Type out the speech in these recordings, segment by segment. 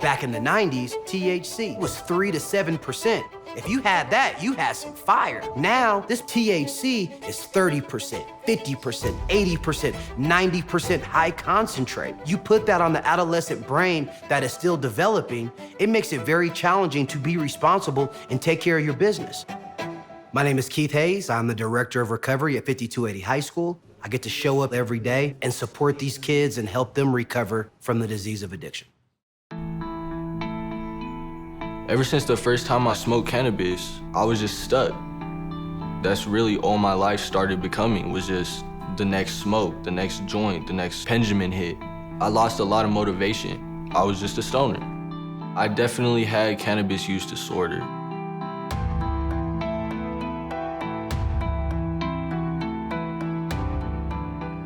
Back in the 90s, THC was 3 to 7%. If you had that, you had some fire. Now, this THC is 30%, 50%, 80%, 90% high concentrate. You put that on the adolescent brain that is still developing, it makes it very challenging to be responsible and take care of your business. My name is Keith Hayes. I'm the Director of Recovery at 5280 High School. I get to show up every day and support these kids and help them recover from the disease of addiction. Ever since the first time I smoked cannabis, I was just stuck. That's really all my life started becoming, was just the next smoke, the next joint, the next Benjamin hit. I lost a lot of motivation. I was just a stoner. I definitely had cannabis use disorder.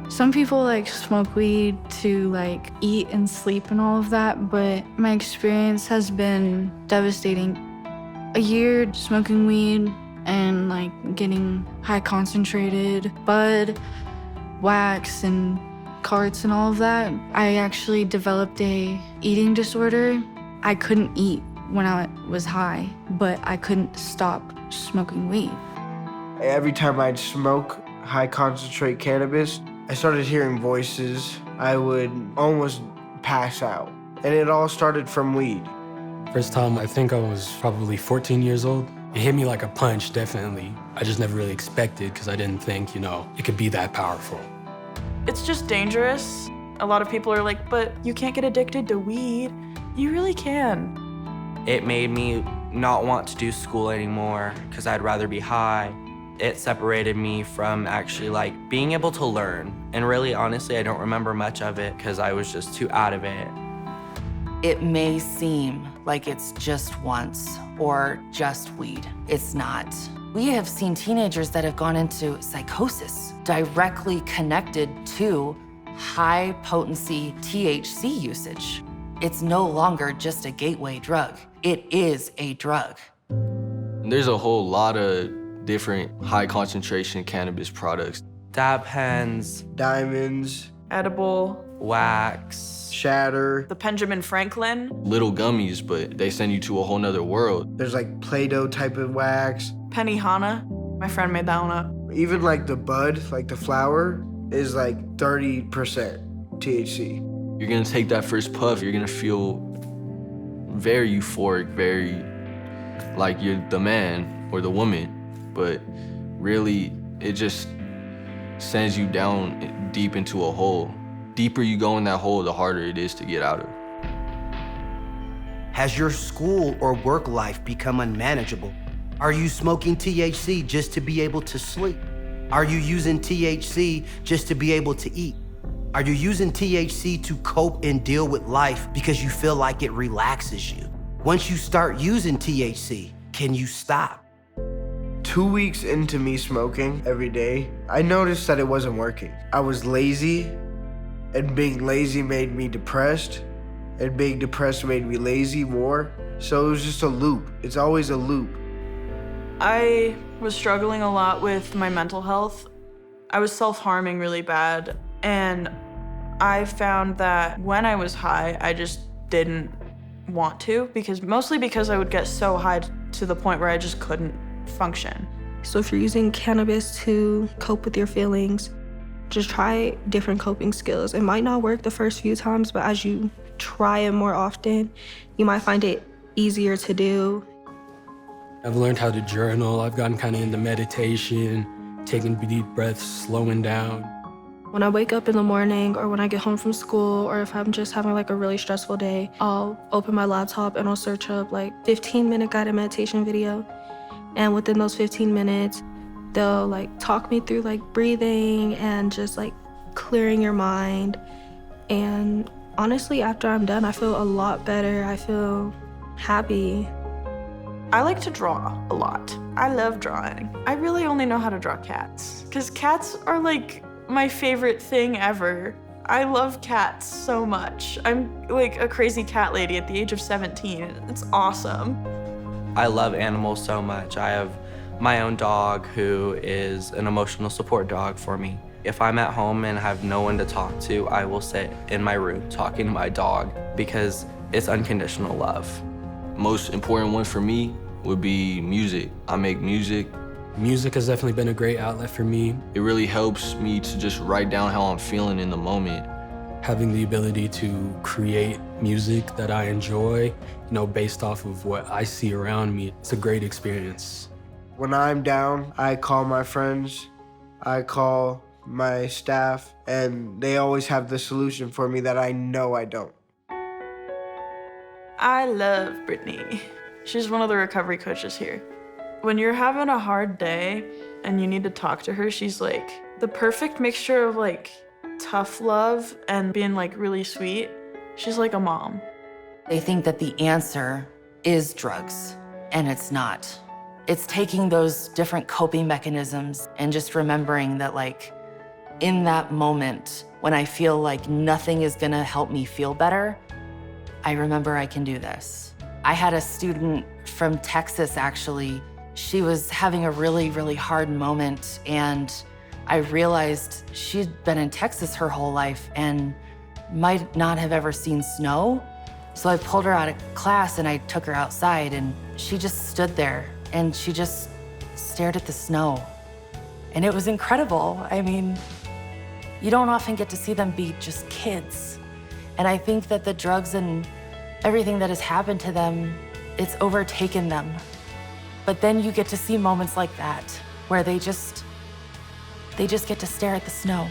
Some people smoke weed to eat and sleep and all of that, but my experience has been devastating. A year smoking weed and getting high concentrated bud, wax, and carts and all of that, I actually developed a eating disorder. I couldn't eat when I was high, but I couldn't stop smoking weed. Every time I'd smoke high concentrate cannabis, I started hearing voices. I would almost pass out. And it all started from weed. First time, I think I was probably 14 years old. It hit me like a punch, definitely. I just never really expected, because I didn't think, it could be that powerful. It's just dangerous. A lot of people are like, but you can't get addicted to weed. You really can. It made me not want to do school anymore, because I'd rather be high. It separated me from actually being able to learn. And really, honestly, I don't remember much of it because I was just too out of it. It may seem like it's just once or just weed. It's not. We have seen teenagers that have gone into psychosis directly connected to high-potency THC usage. It's no longer just a gateway drug. It is a drug. There's a whole lot of different high concentration cannabis products. Dab pens, Diamonds, Edible, wax, shatter. the Benjamin Franklin, Little gummies, but they send you to a whole nother world. There's Play-Doh type of wax. Penny Hana. My friend made that one up. Even the bud, the flower, is 30% THC. You're gonna take that first puff, you're gonna feel very euphoric, very like you're the man or the woman, but really it just sends you down deep into a hole. Deeper you go in that hole, the harder it is to get out of. Has your school or work life become unmanageable? Are you smoking THC just to be able to sleep? Are you using THC just to be able to eat? Are you using THC to cope and deal with life because you feel like it relaxes you? Once you start using THC, can you stop? 2 weeks into me smoking every day, I noticed that it wasn't working. I was lazy, and being lazy made me depressed, and being depressed made me lazy more. So it was just a loop. It's always a loop. I was struggling a lot with my mental health. I was self-harming really bad, and I found that when I was high, I just didn't want to, mostly because I would get so high to the point where I just couldn't function. So if you're using cannabis to cope with your feelings, just try different coping skills. It might not work the first few times, but as you try it more often, you might find it easier to do. I've learned how to journal. I've gotten kind of into meditation, taking deep breaths, slowing down. When I wake up in the morning or when I get home from school, or if I'm just having a really stressful day, I'll open my laptop and I'll search up 15-minute guided meditation video. And within those 15 minutes, they'll talk me through breathing and just clearing your mind. And honestly, after I'm done, I feel a lot better. I feel happy. I like to draw a lot. I love drawing. I really only know how to draw cats, because cats are my favorite thing ever. I love cats so much. I'm a crazy cat lady at the age of 17. It's awesome. I love animals so much. I have my own dog who is an emotional support dog for me. If I'm at home and have no one to talk to, I will sit in my room talking to my dog because it's unconditional love. Most important one for me would be music. I make music. Music has definitely been a great outlet for me. It really helps me to just write down how I'm feeling in the moment. Having the ability to create music that I enjoy, based off of what I see around me, it's a great experience. When I'm down, I call my friends, I call my staff, and they always have the solution for me that I know I don't. I love Brittany. She's one of the recovery coaches here. When you're having a hard day and you need to talk to her, she's like the perfect mixture of like tough love and being like really sweet. She's like a mom. They think that the answer is drugs, and it's not. It's taking those different coping mechanisms and just remembering that like in that moment when I feel like nothing is gonna help me feel better, I remember I can do this. I had a student from Texas actually. She was having a really, really hard moment, and I realized she'd been in Texas her whole life and might not have ever seen snow. So I pulled her out of class and I took her outside, and she just stood there and she just stared at the snow. And it was incredible. I mean, you don't often get to see them be just kids. And I think that the drugs and everything that has happened to them, it's overtaken them. But then you get to see moments like that where they just get to stare at the snow.